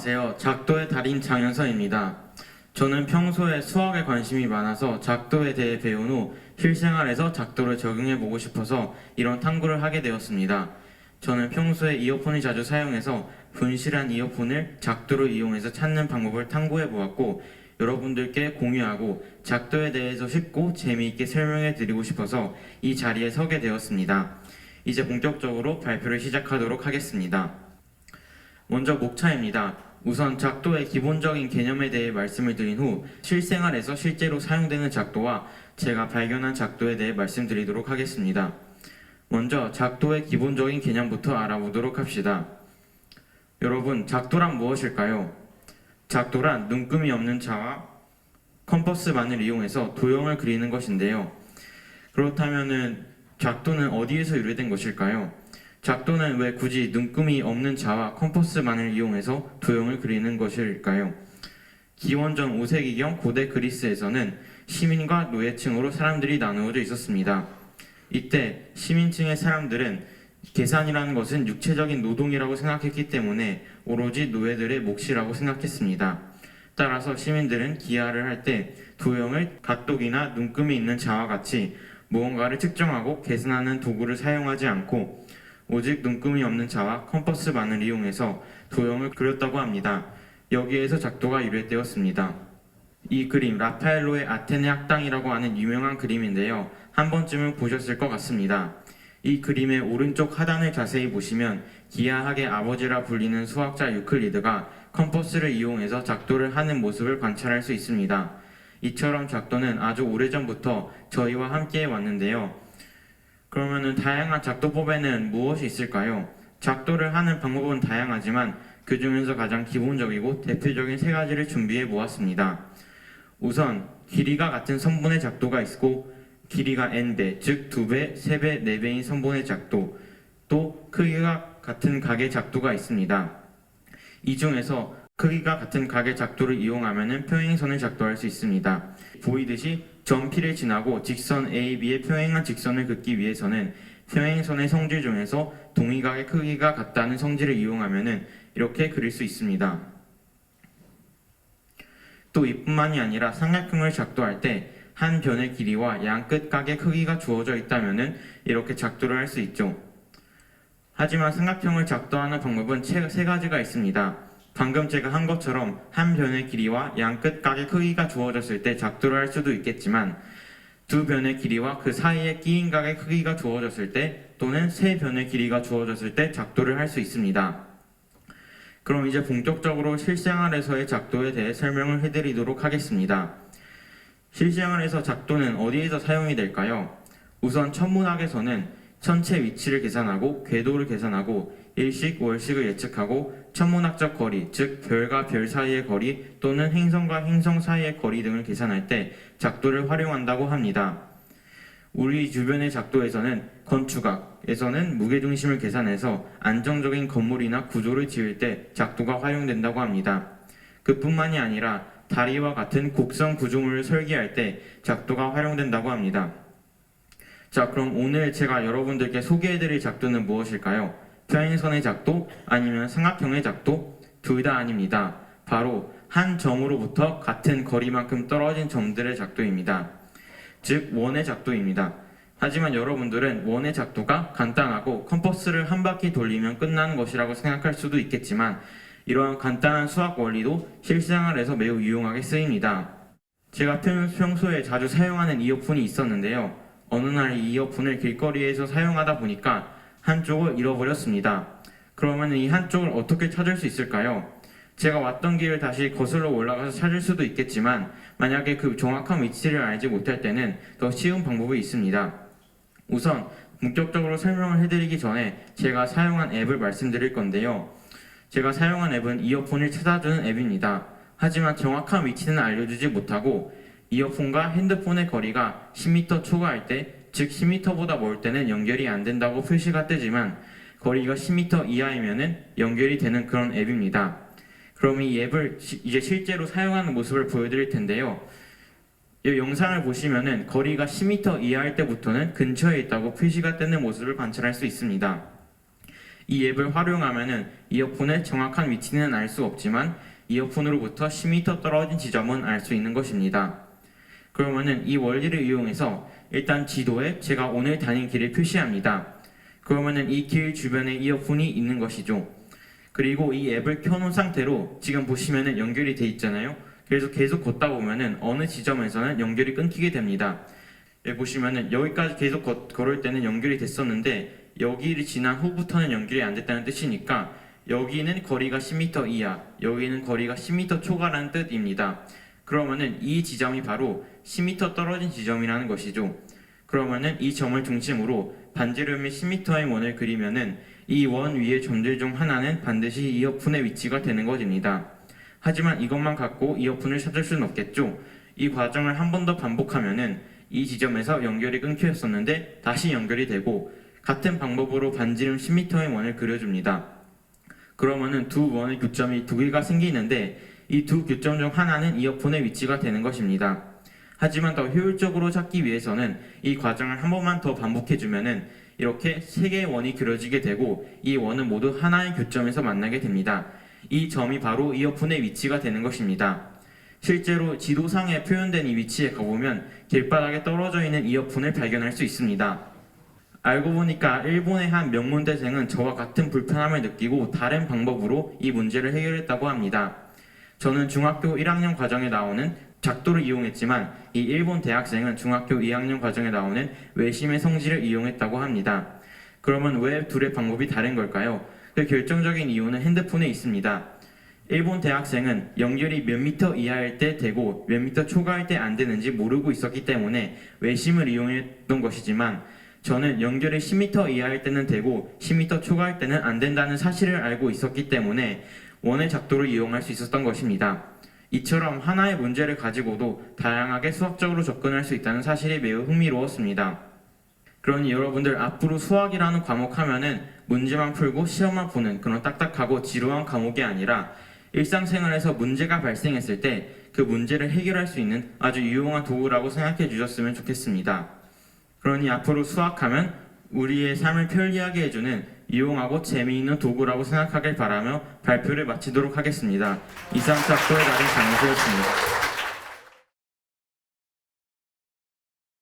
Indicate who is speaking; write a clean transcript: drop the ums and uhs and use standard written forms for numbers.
Speaker 1: 안녕하세요. 작도의 달인 장현서입니다. 저는 평소에 수학에 관심이 많아서 작도에 대해 배운 후 실생활에서 작도를 적용해보고 싶어서 이런 탐구를 하게 되었습니다. 저는 평소에 이어폰을 자주 사용해서 분실한 이어폰을 작도로 이용해서 찾는 방법을 탐구해보았고 여러분들께 공유하고 작도에 대해서 쉽고 재미있게 설명해드리고 싶어서 이 자리에 서게 되었습니다. 이제 본격적으로 발표를 시작하도록 하겠습니다. 먼저 목차입니다. 우선 작도의 기본적인 개념에 대해 말씀을 드린 후 실생활에서 실제로 사용되는 작도와 제가 발견한 작도에 대해 말씀드리도록 하겠습니다. 먼저 작도의 기본적인 개념부터 알아보도록 합시다. 여러분, 작도란 무엇일까요? 작도란 눈금이 없는 자와 컴퍼스만을 이용해서 도형을 그리는 것인데요. 그렇다면 작도는 어디에서 유래된 것일까요? 작도는 왜 굳이 눈금이 없는 자와 컴퍼스만을 이용해서 도형을 그리는 것일까요? 기원전 5세기경 고대 그리스에서는 시민과 노예층으로 사람들이 나누어져 있었습니다. 이때 시민층의 사람들은 계산이라는 것은 육체적인 노동이라고 생각했기 때문에 오로지 노예들의 몫이라고 생각했습니다. 따라서 시민들은 기하를 할 때 도형을 갓독이나 눈금이 있는 자와 같이 무언가를 측정하고 계산하는 도구를 사용하지 않고 오직 눈금이 없는 자와 컴퍼스만을 이용해서 도형을 그렸다고 합니다. 여기에서 작도가 유래되었습니다. 이 그림, 라파엘로의 아테네 학당이라고 하는 유명한 그림인데요. 한 번쯤은 보셨을 것 같습니다. 이 그림의 오른쪽 하단을 자세히 보시면 기하학의 아버지라 불리는 수학자 유클리드가 컴퍼스를 이용해서 작도를 하는 모습을 관찰할 수 있습니다. 이처럼 작도는 아주 오래전부터 저희와 함께 왔는데요. 그러면은 다양한 작도법에는 무엇이 있을까요? 작도를 하는 방법은 다양하지만 그 중에서 가장 기본적이고 대표적인 세 가지를 준비해 보았습니다. 우선 길이가 같은 선분의 작도가 있고 길이가 n배, 즉 2배, 3배, 4배인 선분의 작도, 또 크기가 같은 각의 작도가 있습니다. 이 중에서 크기가 같은 각의 작도를 이용하면 평행선을 작도할 수 있습니다. 보이듯이 점 P를 지나고 직선 AB의 평행한 직선을 긋기 위해서는 평행선의 성질 중에서 동의각의 크기가 같다는 성질을 이용하면 이렇게 그릴 수 있습니다. 또 이뿐만이 아니라 삼각형을 작도할 때 한 변의 길이와 양끝 각의 크기가 주어져 있다면 이렇게 작도를 할 수 있죠. 하지만 삼각형을 작도하는 방법은 세 가지가 있습니다. 방금 제가 한 것처럼 한 변의 길이와 양끝 각의 크기가 주어졌을 때 작도를 할 수도 있겠지만 두 변의 길이와 그 사이에 끼인 각의 크기가 주어졌을 때 또는 세 변의 길이가 주어졌을 때 작도를 할 수 있습니다. 그럼 이제 본격적으로 실생활에서의 작도에 대해 설명을 해드리도록 하겠습니다. 실생활에서 작도는 어디에서 사용이 될까요? 우선 천문학에서는 천체 위치를 계산하고 궤도를 계산하고 일식, 월식을 예측하고 천문학적 거리, 즉 별과 별 사이의 거리 또는 행성과 행성 사이의 거리 등을 계산할 때 작도를 활용한다고 합니다. 우리 주변의 작도에서는 건축학에서는 무게중심을 계산해서 안정적인 건물이나 구조를 지을 때 작도가 활용된다고 합니다. 그뿐만이 아니라 다리와 같은 곡선 구조물을 설계할 때 작도가 활용된다고 합니다. 자, 그럼 오늘 제가 여러분들께 소개해드릴 작도는 무엇일까요? 평행선의 작도 아니면 삼각형의 작도? 둘 다 아닙니다. 바로 한 점으로부터 같은 거리만큼 떨어진 점들의 작도입니다. 즉 원의 작도입니다. 하지만 여러분들은 원의 작도가 간단하고 컴퍼스를 한 바퀴 돌리면 끝나는 것이라고 생각할 수도 있겠지만 이러한 간단한 수학 원리도 실생활에서 매우 유용하게 쓰입니다. 제가 평소에 자주 사용하는 이어폰이 있었는데요. 어느 날 이 이어폰을 길거리에서 사용하다 보니까 한쪽을 잃어버렸습니다. 그러면 이 한쪽을 어떻게 찾을 수 있을까요? 제가 왔던 길을 다시 거슬러 올라가서 찾을 수도 있겠지만 만약에 그 정확한 위치를 알지 못할 때는 더 쉬운 방법이 있습니다. 우선 본격적으로 설명을 해드리기 전에 제가 사용한 앱을 말씀드릴 건데요. 제가 사용한 앱은 이어폰을 찾아주는 앱입니다. 하지만 정확한 위치는 알려주지 못하고 이어폰과 핸드폰의 거리가 10m 초과할 때, 즉 10m보다 멀 때는 연결이 안 된다고 표시가 뜨지만 거리가 10m 이하이면 연결이 되는 그런 앱입니다. 그럼 이 앱을 이제 실제로 사용하는 모습을 보여드릴 텐데요. 이 영상을 보시면 거리가 10m 이하일 때부터는 근처에 있다고 표시가 뜨는 모습을 관찰할 수 있습니다. 이 앱을 활용하면은 이어폰의 정확한 위치는 알 수 없지만 이어폰으로부터 10m 떨어진 지점은 알 수 있는 것입니다. 그러면은 이 원리를 이용해서 일단 지도에 제가 오늘 다닌 길을 표시합니다. 그러면은 이 길 주변에 이어폰이 있는 것이죠. 그리고 이 앱을 켜놓은 상태로 지금 보시면은 연결이 돼 있잖아요. 그래서 계속 걷다 보면은 어느 지점에서는 연결이 끊기게 됩니다. 여기 보시면은 여기까지 계속 걸을 때는 연결이 됐었는데 여기를 지난 후부터는 연결이 안 됐다는 뜻이니까 여기는 거리가 10m 이하, 여기는 거리가 10m 초과라는 뜻입니다. 그러면은 이 지점이 바로 10m 떨어진 지점이라는 것이죠. 그러면은 이 점을 중심으로 반지름이 10m의 원을 그리면은 이 원 위의 점들 중 하나는 반드시 이어폰의 위치가 되는 것입니다. 하지만 이것만 갖고 이어폰을 찾을 수는 없겠죠. 이 과정을 한 번 더 반복하면은 이 지점에서 연결이 끊겨 있었는데 다시 연결이 되고 같은 방법으로 반지름 10m의 원을 그려줍니다. 그러면은 두 원의 교점이 두 개가 생기는데 이 두 교점 중 하나는 이어폰의 위치가 되는 것입니다. 하지만 더 효율적으로 찾기 위해서는 이 과정을 한 번만 더 반복해주면은 이렇게 세 개의 원이 그려지게 되고 이 원은 모두 하나의 교점에서 만나게 됩니다. 이 점이 바로 이어폰의 위치가 되는 것입니다. 실제로 지도상에 표현된 이 위치에 가보면 길바닥에 떨어져 있는 이어폰을 발견할 수 있습니다. 알고 보니까 일본의 한 명문대생은 저와 같은 불편함을 느끼고 다른 방법으로 이 문제를 해결했다고 합니다. 저는 중학교 1학년 과정에 나오는 작도를 이용했지만 이 일본 대학생은 중학교 2학년 과정에 나오는 외심의 성질을 이용했다고 합니다. 그러면 왜 둘의 방법이 다른 걸까요? 그 결정적인 이유는 핸드폰에 있습니다. 일본 대학생은 연결이 몇 미터 이하일 때 되고 몇 미터 초과할 때 안 되는지 모르고 있었기 때문에 외심을 이용했던 것이지만 저는 연결이 10m 이하일 때는 되고 10m 초과할 때는 안 된다는 사실을 알고 있었기 때문에 원의 작도를 이용할 수 있었던 것입니다. 이처럼 하나의 문제를 가지고도 다양하게 수학적으로 접근할 수 있다는 사실이 매우 흥미로웠습니다. 그러니 여러분들 앞으로 수학이라는 과목 하면은 문제만 풀고 시험만 보는 그런 딱딱하고 지루한 과목이 아니라 일상생활에서 문제가 발생했을 때 그 문제를 해결할 수 있는 아주 유용한 도구라고 생각해 주셨으면 좋겠습니다. 그러니 앞으로 수학하면 우리의 삶을 편리하게 해주는 유용하고 재미있는 도구라고 생각하길 바라며 발표를 마치도록 하겠습니다. 이상 작도의 달인 장수였습니다.